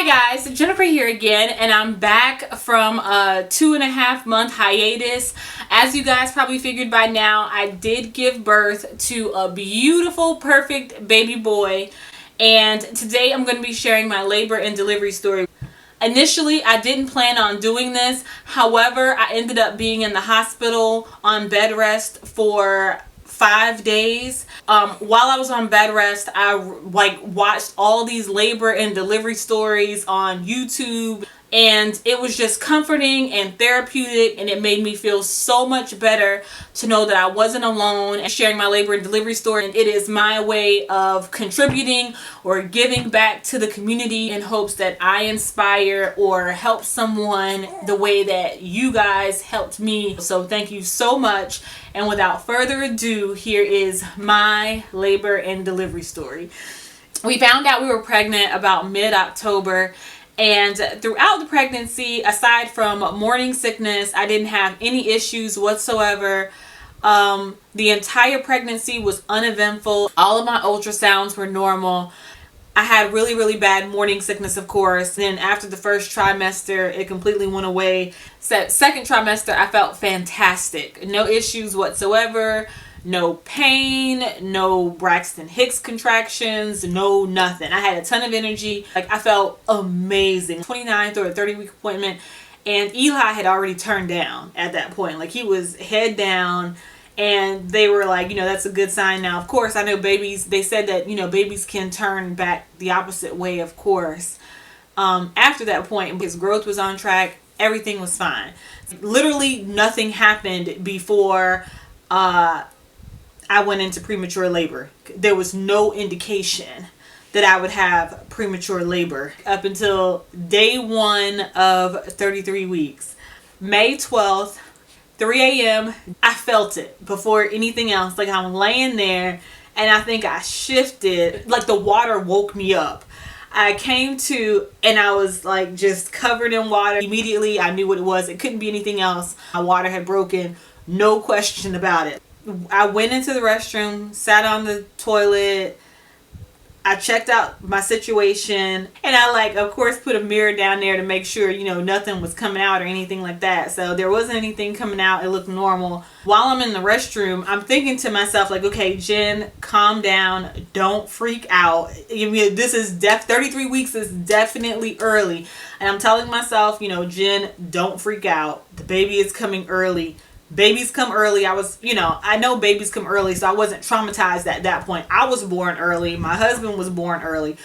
Hi guys, Jennifer here again, and I'm back from a 2.5 month hiatus. As you guys probably figured by now, I did give birth to a beautiful, perfect baby boy, and today I'm going to be sharing my labor and delivery story. Initially, I didn't plan on doing this. However, I ended up being in the hospital on bed rest for 5 days. While I was on bed rest, I watched all these labor and delivery stories on YouTube, and it was just comforting and therapeutic, and it made me feel so much better to know that I wasn't alone and sharing my labor and delivery story. And it is my way of contributing or giving back to the community in hopes that I inspire or help someone the way that you guys helped me. So thank you so much. And without further ado, here is my labor and delivery story. We found out we were pregnant about mid-October. And throughout the pregnancy, aside from morning sickness, I didn't have any issues whatsoever. The entire pregnancy was uneventful. All of my ultrasounds were normal. I had really bad morning sickness, of course. Then after the first trimester, it completely went away. Second trimester, I felt fantastic. No issues whatsoever. No pain, no Braxton Hicks contractions, no nothing. I had a ton of energy. I felt amazing. 29th or a 30-week appointment, and Eli had already turned down at that point. He was head down, and they were like, that's a good sign. Now, of course, I know babies, they said that, babies can turn back the opposite way, of course. After that point, his growth was on track. Everything was fine. Literally nothing happened before I went into premature labor. There was no indication that I would have premature labor up until day 1 of 33 weeks. May 12th, 3 a.m., I felt it before anything else. I'm laying there, and I think I shifted. The water woke me up. I came to, and I was just covered in water. Immediately, I knew what it was. It couldn't be anything else. My water had broken. No question about it. I went into the restroom, sat on the toilet. I checked out my situation, and I of course put a mirror down there to make sure nothing was coming out or anything like that. So there wasn't anything coming out. It looked normal. While I'm in the restroom, I'm thinking to myself okay, Jen, calm down, don't freak out. This is 33 weeks is definitely early, and I'm telling myself, Jen, don't freak out. The baby is coming early. Babies come early. I know babies come early, so I wasn't traumatized at that point. I was born early. My husband was born early.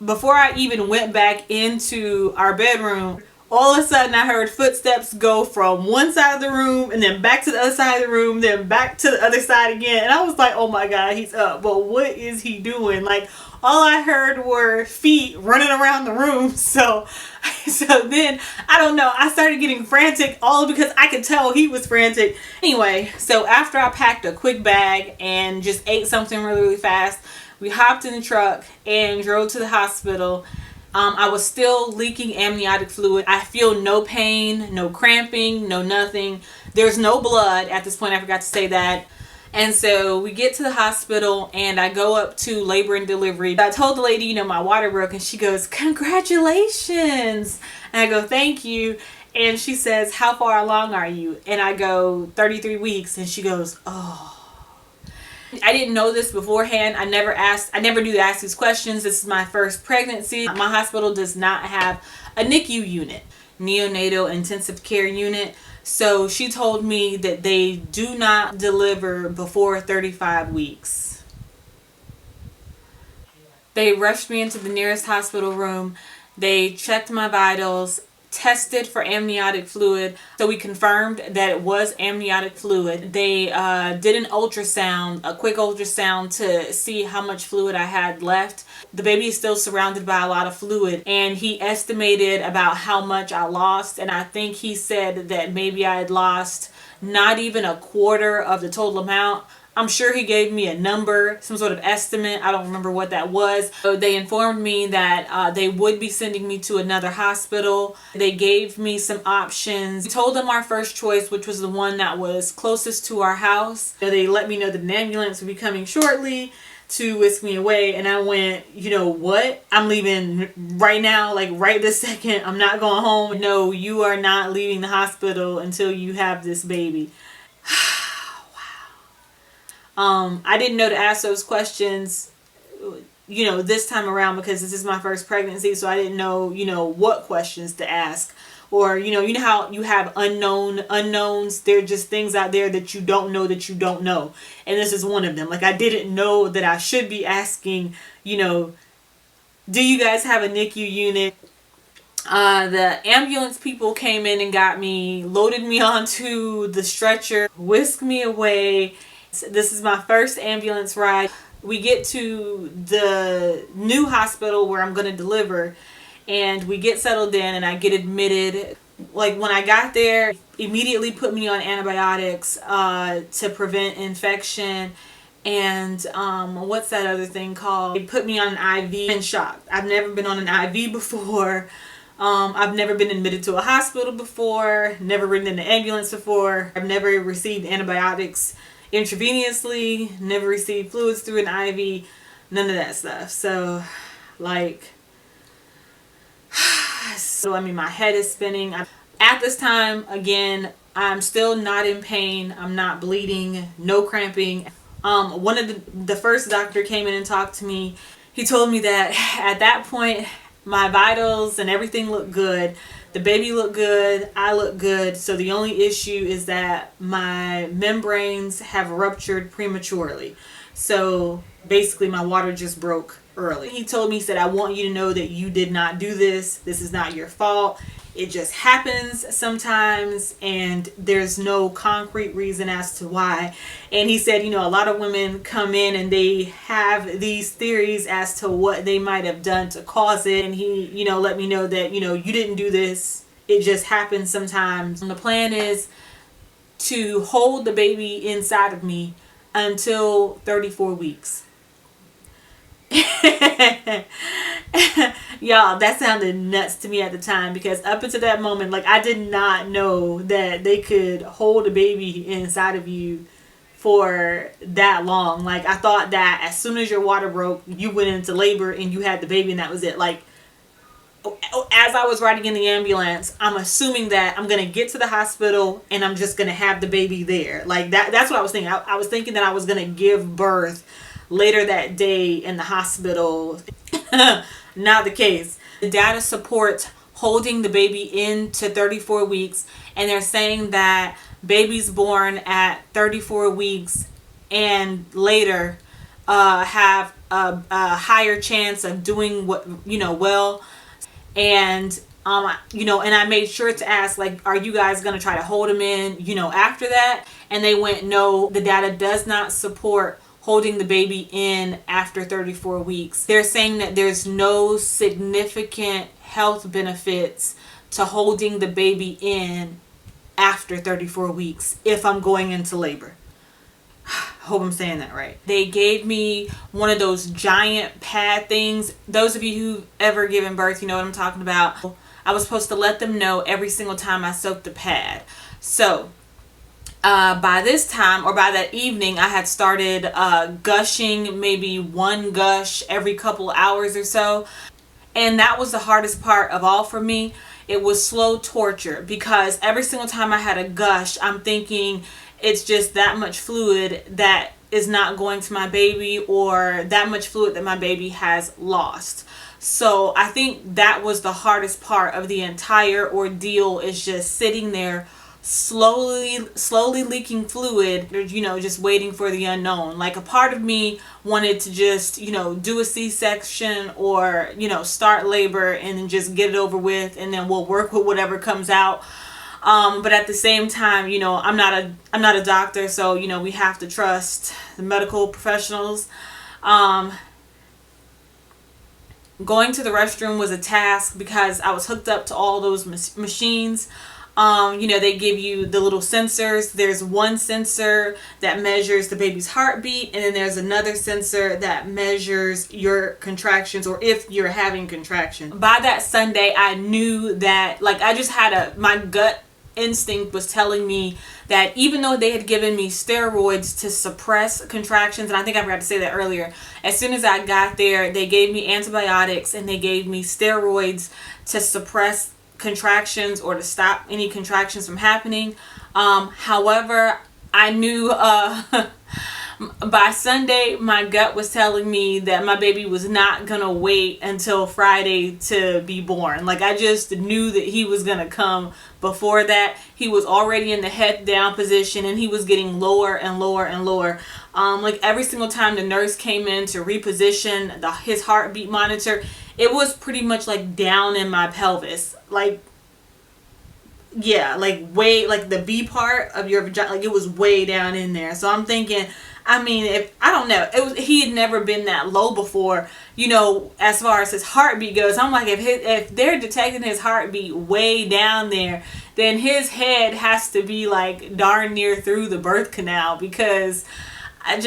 Before I even went back into our bedroom, all of a sudden I heard footsteps go from one side of the room and then back to the other side of the room, then back to the other side again. And I was like, oh my God, he's up. But what is he doing? All I heard were feet running around the room. So then, I don't know, I started getting frantic, all because I could tell he was frantic. Anyway, so after I packed a quick bag and just ate something really fast, we hopped in the truck and drove to the hospital. I was still leaking amniotic fluid. I feel no pain, no cramping, no nothing. There's no blood at this point. I forgot to say that. And so we get to the hospital, and I go up to labor and delivery. I told the lady, my water broke, and she goes, congratulations. And I go, thank you. And she says, how far along are you? And I go, 33 weeks. And she goes, oh. I didn't know this beforehand. I never knew to ask these questions. This is my first pregnancy. My hospital does not have a NICU unit, neonatal intensive care unit. So she told me that they do not deliver before 35 weeks. They rushed me into the nearest hospital room. They checked my vitals, tested for amniotic fluid. So we confirmed that it was amniotic fluid. They did an ultrasound, a quick ultrasound, to see how much fluid I had left. The baby is still surrounded by a lot of fluid, and he estimated about how much I lost, and I think he said that maybe I had lost not even a quarter of the total amount. I'm sure he gave me a number, some sort of estimate. I don't remember what that was. So they informed me that they would be sending me to another hospital. They gave me some options. We told them our first choice, which was the one that was closest to our house. So they let me know that an ambulance would be coming shortly to whisk me away, and I went, you know what? I'm leaving right now, like right this second. I'm not going home. No, you are not leaving the hospital until you have this baby. I didn't know to ask those questions, you know, this time around, because this is my first pregnancy, so I didn't know, you know, what questions to ask. Or, you know how you have unknowns. They're just things out there that you don't know that you don't know. And this is one of them. Like, I didn't know that I should be asking, you know, do you guys have a NICU unit? The ambulance people came in and got me, loaded me onto the stretcher, whisked me away. This is my first ambulance ride. We get to the new hospital where I'm going to deliver, and we get settled in and I get admitted. Like, when I got there, immediately put me on antibiotics to prevent infection. And what's that other thing called? They put me on an IV. In shock. I've never been on an IV before. I've never been admitted to a hospital before. Never ridden in an ambulance before. I've never received antibiotics intravenously. Never received fluids through an IV. None of that stuff. So, like, so I mean, my head is spinning. At this time, again, I'm still not in pain. I'm not bleeding. No cramping. One of the first doctor came in and talked to me. He told me that at that point, my vitals and everything looked good. The baby looked good. I looked good. So the only issue is that my membranes have ruptured prematurely. So basically my water just broke early. He told me, he said, I want you to know that you did not do this. This is not your fault. It just happens sometimes, and there's no concrete reason as to why. And he said, you know, a lot of women come in and they have these theories as to what they might have done to cause it. And he, you know, let me know that, you know, you didn't do this. It just happens sometimes. And the plan is to hold the baby inside of me until 34 weeks. Y'all, that sounded nuts to me at the time, because up until that moment, like, I did not know that they could hold a baby inside of you for that long. Like, I thought that as soon as your water broke, you went into labor and you had the baby and that was it. Like, as I was riding in the ambulance, I'm assuming that I'm gonna get to the hospital and I'm just gonna have the baby there. Like, that's what I was thinking. I was thinking that I was gonna give birth later that day in the hospital. Not the case. The data supports holding the baby into 34 weeks, and they're saying that babies born at 34 weeks and later have a higher chance of doing what, you know, well. And you know, and I made sure to ask, like, are you guys gonna try to hold him in, you know, after that? And they went, no, the data does not support holding the baby in after 34 weeks. They're saying that there's no significant health benefits to holding the baby in after 34 weeks if I'm going into labor. Hope I'm saying that right. They gave me one of those giant pad things. Those of you who've ever given birth, you know what I'm talking about. I was supposed to let them know every single time I soaked the pad. So by this time, or by that evening, I had started gushing, maybe one gush every couple hours or so. And that was the hardest part of all for me. It was slow torture, because every single time I had a gush, I'm thinking it's just that much fluid that is not going to my baby, or that much fluid that my baby has lost. So I think that was the hardest part of the entire ordeal, is just sitting there slowly leaking fluid, you know, just waiting for the unknown. Like, a part of me wanted to just, you know, do a C-section, or, you know, start labor and then just get it over with, and then we'll work with whatever comes out. But at the same time, you know, I'm not a doctor, so, you know, we have to trust the medical professionals. Going to the restroom was a task, because I was hooked up to all those machines. You know, they give you the little sensors. There's one sensor that measures the baby's heartbeat, and then there's another sensor that measures your contractions, or if you're having contractions. By that Sunday, I knew that, like, I just had my gut instinct was telling me that even though they had given me steroids to suppress contractions, and I think I forgot to say that earlier, as soon as I got there, they gave me antibiotics and they gave me steroids to suppress contractions or to stop any contractions from happening. However, I knew by Sunday, my gut was telling me that my baby was not gonna wait until Friday to be born. Like, I just knew that he was gonna come before that. He was already in the head down position and he was getting lower and lower and lower. Like, every single time the nurse came in to reposition his heartbeat monitor, it was pretty much like down in my pelvis. Like, yeah, like way, like the B part of your vagina, like it was way down in there. So I'm thinking, I mean, if I don't know, he had never been that low before, you know, as far as his heartbeat goes. I'm like, if they're detecting his heartbeat way down there, then his head has to be like darn near through the birth canal, because I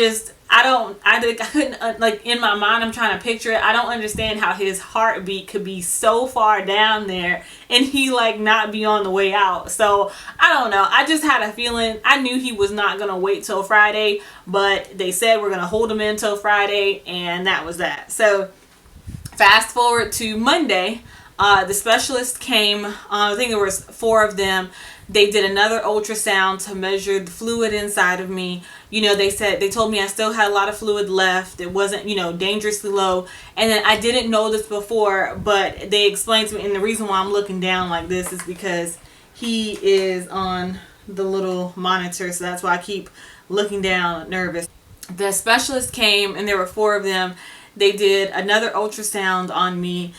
couldn't, like, in my mind, I'm trying to picture it. I don't understand how his heartbeat could be so far down there and he like not be on the way out. So I don't know. I just had a feeling. I knew he was not going to wait till Friday, but they said we're going to hold him in till Friday, and that was that. So fast forward to Monday, the specialist came. I think there was 4 of them. They did another ultrasound to measure the fluid inside of me. You know, they told me I still had a lot of fluid left. It wasn't, you know, dangerously low. And then I didn't know this before, but they explained to me, and the reason why I'm looking down like this is because he is on the little monitor. So that's why I keep looking down, nervous. The specialist came, and there were 4 of them. They did another ultrasound on me,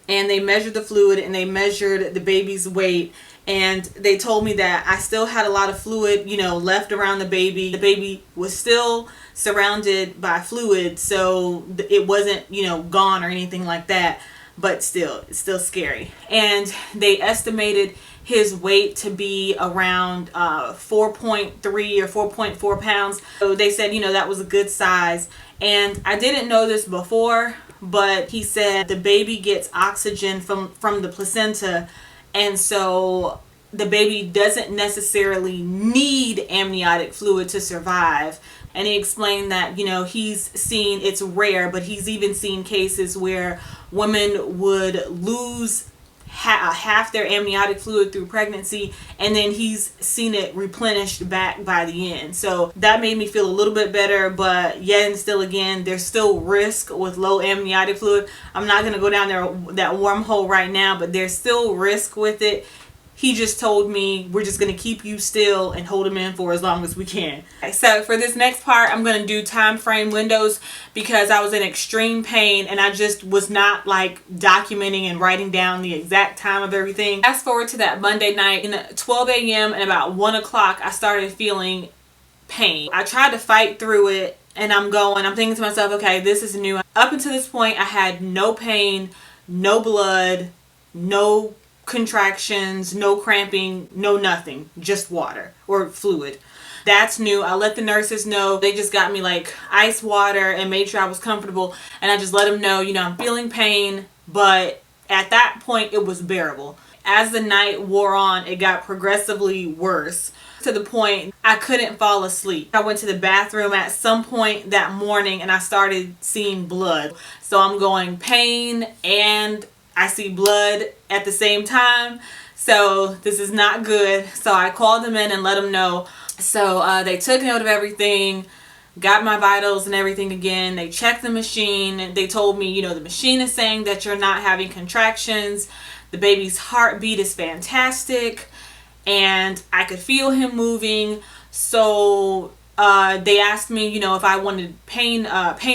and they measured the fluid, and they measured the baby's weight. And they told me that I still had a lot of fluid, you know, left around the baby. The baby was still surrounded by fluid, so it wasn't, you know, gone or anything like that. But still, it's still scary. And they estimated his weight to be around 4.3 or 4.4 pounds. So they said, you know, that was a good size. And I didn't know this before, but he said the baby gets oxygen from the placenta. And so the baby doesn't necessarily need amniotic fluid to survive. And he explained that, you know, he's seen, it's rare, but he's even seen cases where women would lose half their amniotic fluid through pregnancy, and then he's seen it replenished back by the end. So that made me feel a little bit better, but yet and still, again, there's still risk with low amniotic fluid. I'm not going to go down there that wormhole right now, but there's still risk with it. He just told me we're just going to keep you still and hold him in for as long as we can. So for this next part, I'm going to do time frame windows because I was in extreme pain and I just was not like documenting and writing down the exact time of everything. Fast forward to that Monday night, in 12 a.m. and about 1 o'clock, I started feeling pain. I tried to fight through it, and I'm thinking to myself, okay, this is new. Up until this point, I had no pain, no blood, no contractions, no cramping, no nothing, just water or fluid. That's new. I let the nurses know. They just got me like ice water and made sure I was comfortable, and I just let them know, you know, I'm feeling pain, but at that point it was bearable. As the night wore on, it got progressively worse to the point I couldn't fall asleep. I went to the bathroom at some point that morning and I started seeing blood. So I'm going pain and I see blood at the same time. So this is not good. So I called them in and let them know. So they took note of everything, got my vitals and everything again. They checked the machine. They told me, you know, the machine is saying that you're not having contractions. The baby's heartbeat is fantastic. And I could feel him moving. So they asked me, you know, if I wanted pain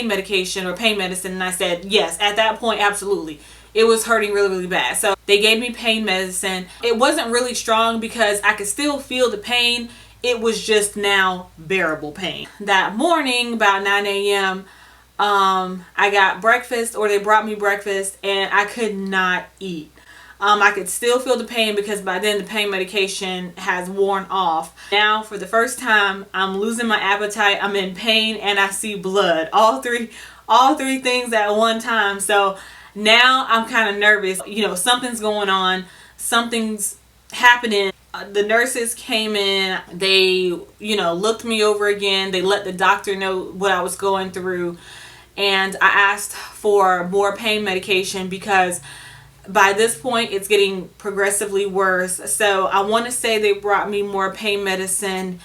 medication or pain medicine. And I said, yes, at that point, absolutely. It was hurting really, really bad. So they gave me pain medicine. It wasn't really strong because I could still feel the pain. It was just now bearable pain. That morning, about 9 a.m., I got breakfast, or they brought me breakfast, and I could not eat. I could still feel the pain because by then the pain medication has worn off. Now, for the first time, I'm losing my appetite, I'm in pain, and I see blood. All three things at one time. So now I'm kind of nervous. You know, something's going on. Something's happening. The nurses came in, they, looked me over again. They let the doctor know what I was going through. And I asked for more pain medication because by this point it's getting progressively worse. So I want to say they brought me more pain medicine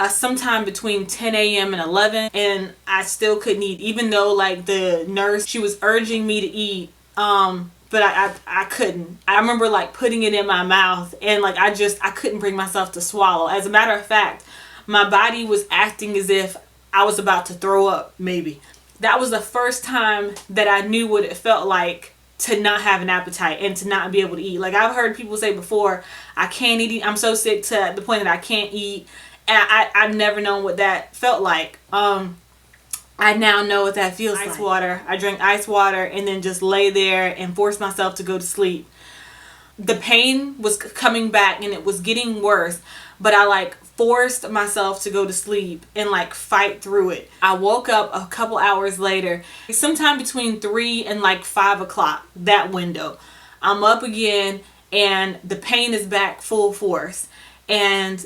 sometime between 10 a.m. and 11, and I still couldn't eat, even though like the nurse, she was urging me to eat, but I couldn't. I remember like putting it in my mouth, and like I couldn't bring myself to swallow. As a matter of fact, my body was acting as if I was about to throw up. Maybe that was the first time that I knew what it felt like to not have an appetite and to not be able to eat. Like I've heard people say before, I can't eat, I'm so sick to the point that I can't eat. And I've never known what that felt like. I now know what that feels like. Ice water. I drank ice water and then just lay there and force myself to go to sleep. The pain was coming back and it was getting worse, but I like forced myself to go to sleep and like fight through it. I woke up a couple hours later, sometime between 3 and like 5 o'clock, that window. I'm up again and the pain is back full force. And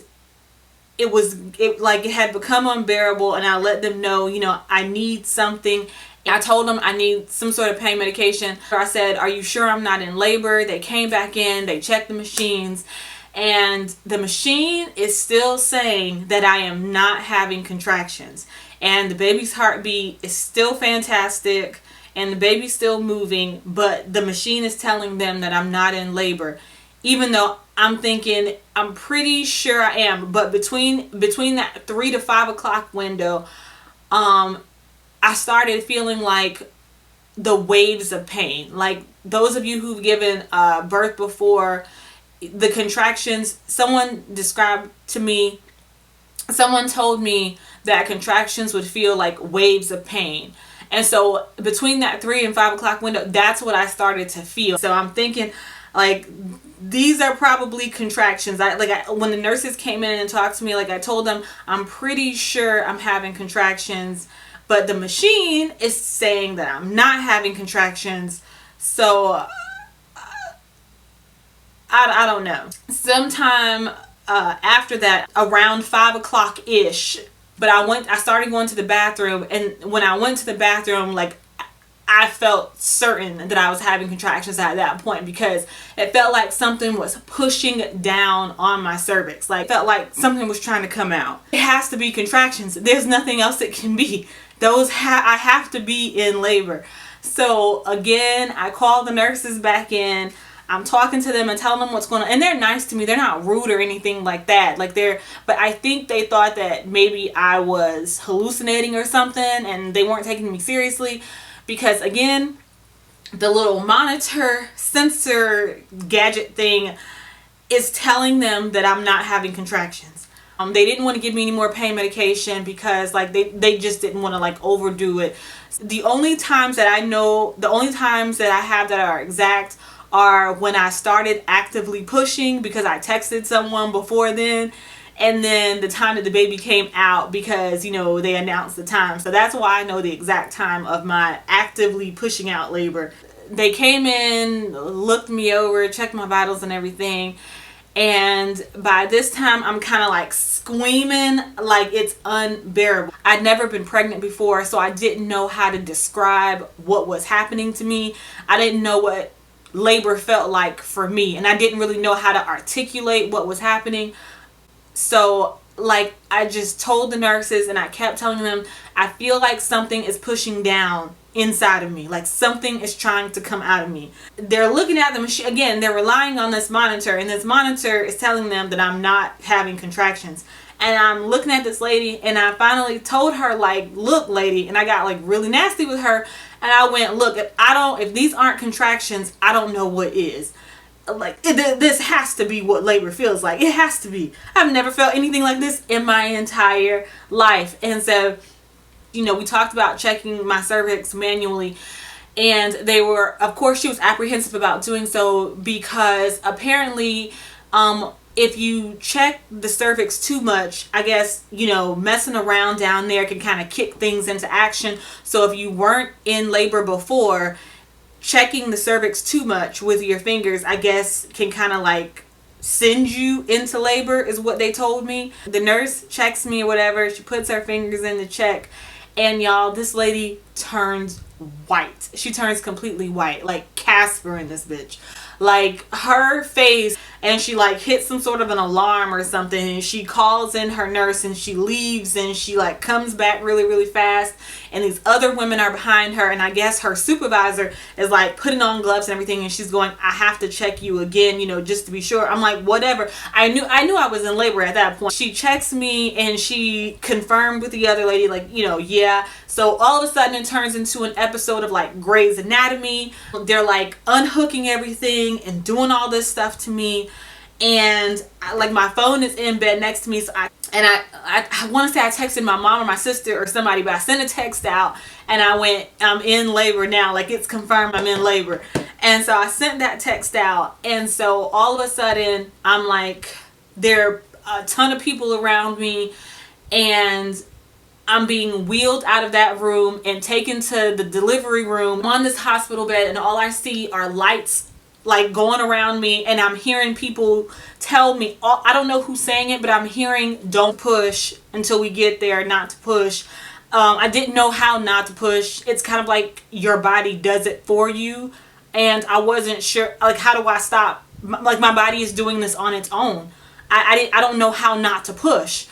it had become unbearable, and I let them know, I need something. I told them I need some sort of pain medication. I said, are you sure I'm not in labor? They came back in, they checked the machines, and the machine is still saying that I am not having contractions. And the baby's heartbeat is still fantastic, and the baby's still moving, but the machine is telling them that I'm not in labor. Even though I'm thinking, I'm pretty sure I am. But between that 3 to 5 o'clock window, I started feeling like the waves of pain. Like those of you who've given birth before, the contractions, someone told me that contractions would feel like waves of pain. And so between that 3 and 5 o'clock window, that's what I started to feel. So I'm thinking, like, these are probably contractions. When the nurses came in and talked to me, like I told them, I'm pretty sure I'm having contractions, but the machine is saying that I'm not having contractions. So I don't know. Sometime after that, around 5 o'clock ish, but I started going to the bathroom, and when I went to the bathroom, like, I felt certain that I was having contractions at that point, because it felt like something was pushing down on my cervix. Like, it felt like something was trying to come out. It has to be contractions. There's nothing else it can be. I have to be in labor. So again, I called the nurses back in. I'm talking to them and telling them what's going on, and they're nice to me. They're not rude or anything like that. But I think they thought that maybe I was hallucinating or something, and they weren't taking me seriously. Because again, the little monitor sensor gadget thing is telling them that I'm not having contractions. They didn't want to give me any more pain medication because like they just didn't want to like overdo it. The only times that I have that are exact are when I started actively pushing, because I texted someone before then. And then the time that the baby came out, because, they announced the time. So that's why I know the exact time of my actively pushing out labor. They came in, looked me over, checked my vitals and everything. And by this time, I'm kind of like screaming, like it's unbearable. I'd never been pregnant before, so I didn't know how to describe what was happening to me. I didn't know what labor felt like for me. And I didn't really know how to articulate what was happening. So like I just told the nurses, and I kept telling them, I feel like something is pushing down inside of me, like something is trying to come out of me. They're looking at the machine again, they're relying on this monitor, and this monitor is telling them that I'm not having contractions. And I'm looking at this lady, and I finally told her, like, look lady, and I got like really nasty with her, and I went, look, if these aren't contractions, I don't know what is. Like, this has to be what labor feels like. It has to be. I've never felt anything like this in my entire life. And so, we talked about checking my cervix manually, and of course she was apprehensive about doing so, because apparently if you check the cervix too much, I guess, messing around down there can kind of kick things into action. So if you weren't in labor before, checking the cervix too much with your fingers, I guess, can kind of like send you into labor, is what they told me. The nurse checks me or whatever. She puts her fingers in the check, and y'all, this lady turns white. She turns completely white, like Casper in this bitch. Like her face, and she like hits some sort of an alarm or something, and she calls in her nurse, and she leaves, and she like comes back really really fast, and these other women are behind her, and I guess her supervisor is like putting on gloves and everything, and she's going, I have to check you again, you know, just to be sure. I'm like, whatever. I knew I was in labor at that point. She checks me, and she confirmed with the other lady, like, you know, yeah. So all of a sudden it turns into an episode of like Grey's Anatomy. They're like unhooking everything and doing all this stuff to me, and like my phone is in bed next to me, so I want to say I texted my mom or my sister or somebody, but I sent a text out and I went, I'm in labor now, like it's confirmed I'm in labor. And so I sent that text out, and so all of a sudden I'm like, there are a ton of people around me, and I'm being wheeled out of that room and taken to the delivery room. I'm on this hospital bed, and all I see are lights like going around me, and I'm hearing people tell me, I don't know who's saying it, but I'm hearing, don't push until we get there, not to push. I didn't know how not to push. It's kind of like your body does it for you, and I wasn't sure, like, how do I stop? Like, my body is doing this on its own. I don't know how not to push.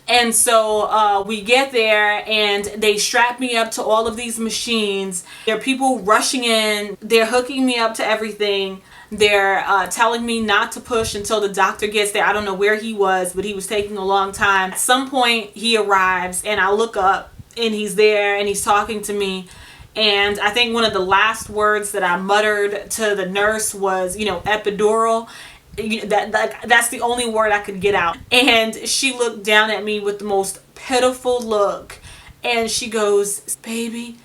And so we get there, and they strap me up to all of these machines. There are people rushing in. They're hooking me up to everything. They're telling me not to push until the doctor gets there. I don't know where he was, but he was taking a long time. At some point, he arrives, and I look up, and he's there, and he's talking to me. And I think one of the last words that I muttered to the nurse was, you know, epidural. That's the only word I could get out. And she looked down at me with the most pitiful look, and she goes, baby,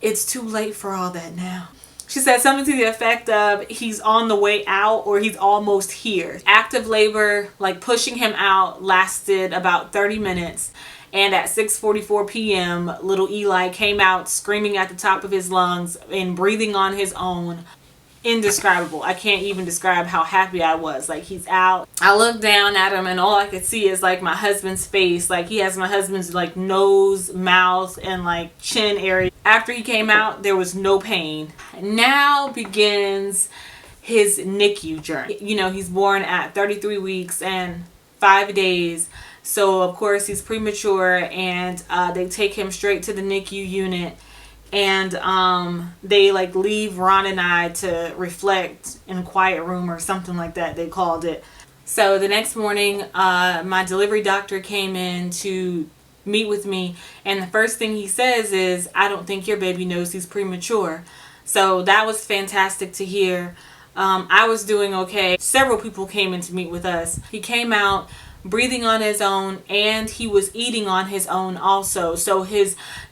it's too late for all that now. She said something to the effect of, he's on the way out, or he's almost here. Active labor, like pushing him out, lasted about 30 minutes. And at 6:44 p.m., little Eli came out screaming at the top of his lungs and breathing on his own. Indescribable. I can't even describe how happy I was. Like, he's out. I looked down at him, and all I could see is like my husband's face. Like, he has my husband's like nose, mouth, and like chin area. After he came out, there was no pain. Now begins his NICU journey. You know, he's born at 33 weeks and 5 days. So of course he's premature, and they take him straight to the NICU unit. And they like leave Ron and I to reflect in a quiet room or something like that, they called it. So the next morning, my delivery doctor came in to meet with me, and the first thing he says is, I don't think your baby knows he's premature. So that was fantastic to hear. I was doing okay. Several people came in to meet with us. He came out breathing on his own, and he was eating on his own also. So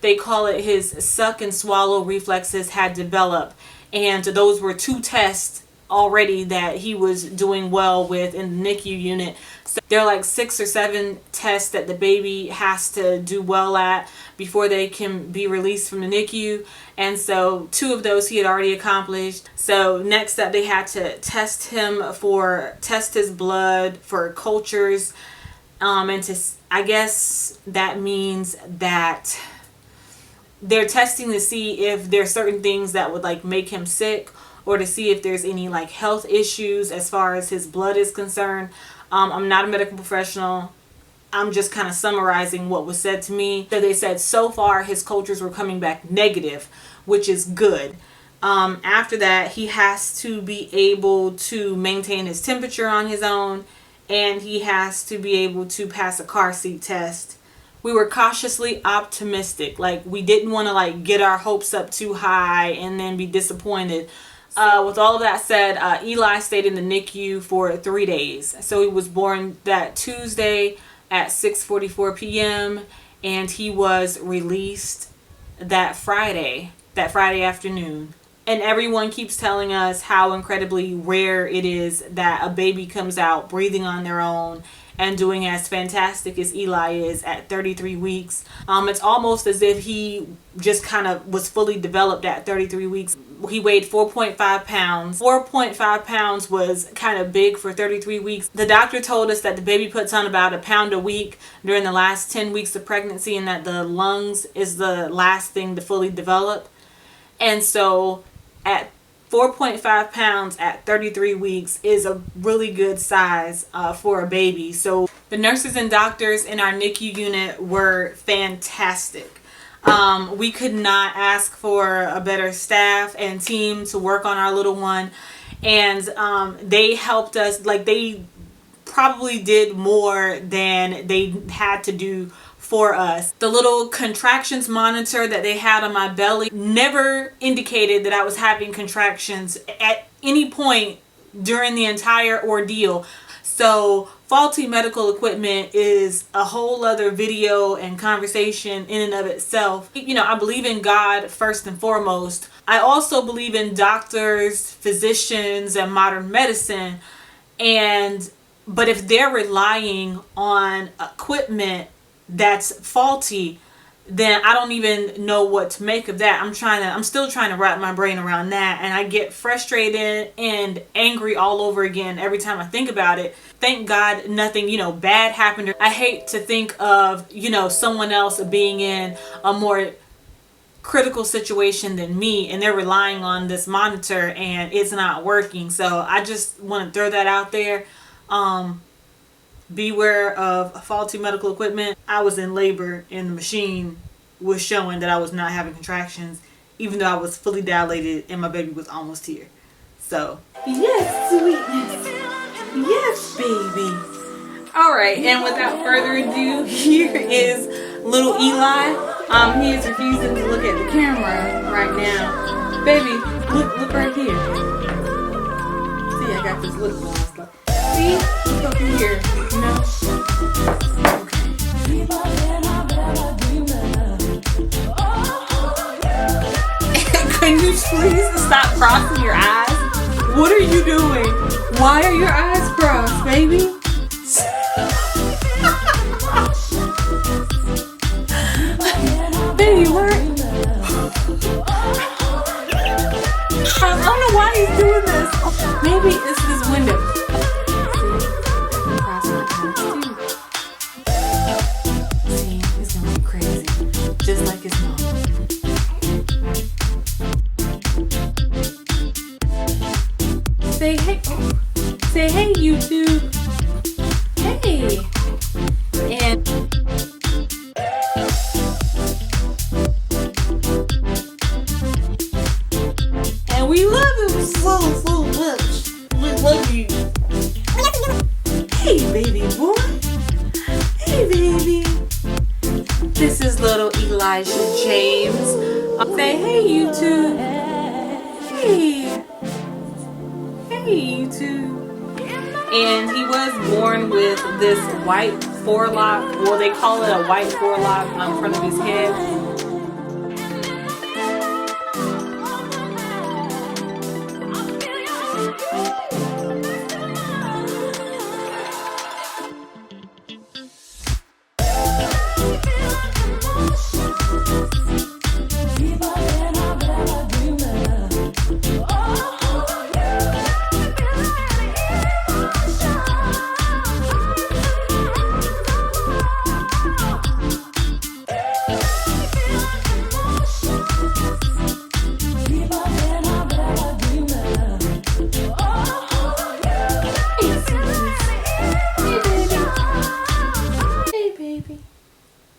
they call it his suck and swallow reflexes had developed, and those were 2 tests already that he was doing well with in the NICU unit. So there are like 6 or 7 tests that the baby has to do well at before they can be released from the NICU, and so 2 of those he had already accomplished. So next up, they had to test his blood for cultures, and I guess that means that they're testing to see if there's certain things that would like make him sick, or to see if there's any like health issues as far as his blood is concerned. I'm not a medical professional. I'm just kind of summarizing what was said to me. So they said so far his cultures were coming back negative, which is good. After that, he has to be able to maintain his temperature on his own, and he has to be able to pass a car seat test. We were cautiously optimistic. Like, we didn't want to like get our hopes up too high and then be disappointed. With all of that said, Eli stayed in the NICU for 3 days. So he was born that Tuesday at 6:44 p.m. and he was released that Friday afternoon. And everyone keeps telling us how incredibly rare it is that a baby comes out breathing on their own and doing as fantastic as Eli is at 33 weeks. It's almost as if he just kind of was fully developed at 33 weeks. He weighed 4.5 pounds. 4.5 pounds was kind of big for 33 weeks. The doctor told us that the baby puts on about a pound a week during the last 10 weeks of pregnancy, and that the lungs is the last thing to fully develop. And so at 4.5 pounds at 33 weeks is a really good size for a baby. So the nurses and doctors in our NICU unit were fantastic. We could not ask for a better staff and team to work on our little one. And they helped us, like they probably did more than they had to do for us. The little contractions monitor that they had on my belly never indicated that I was having contractions at any point during the entire ordeal. So faulty medical equipment is a whole other video and conversation in and of itself. You know, I believe in God first and foremost. I also believe in doctors, physicians, and modern medicine. But if they're relying on equipment that's faulty, then I don't even know what to make of that. I'm still trying to wrap my brain around that, and I get frustrated and angry all over again every time I think about it. Thank God nothing, bad happened. I hate to think of, someone else being in a more critical situation than me, and they're relying on this monitor and it's not working. So I just want to throw that out there. Beware of faulty medical equipment. I was in labor and the machine was showing that I was not having contractions, even though I was fully dilated and my baby was almost here. So, yes, sweetness. Yes, baby. Alright, and without further ado, here is little Eli. He is refusing to look at the camera right now. Baby, look right here. See, I got this look mask. See? Look up here. Can you please stop crossing your eyes? What are you doing? Why are your eyes crossed, baby? Baby, what? I don't know why he's doing this. Maybe it's this window. Just like his mom. Say hey. Say hey, YouTube. Hey. And we love him so much. We love you. Hey, baby boy. Hey, baby. This is little Elijah James. Say hey, YouTube. Hey. Hey, YouTube. And he was born with this white forelock. Well, they call it a white forelock on front of his head.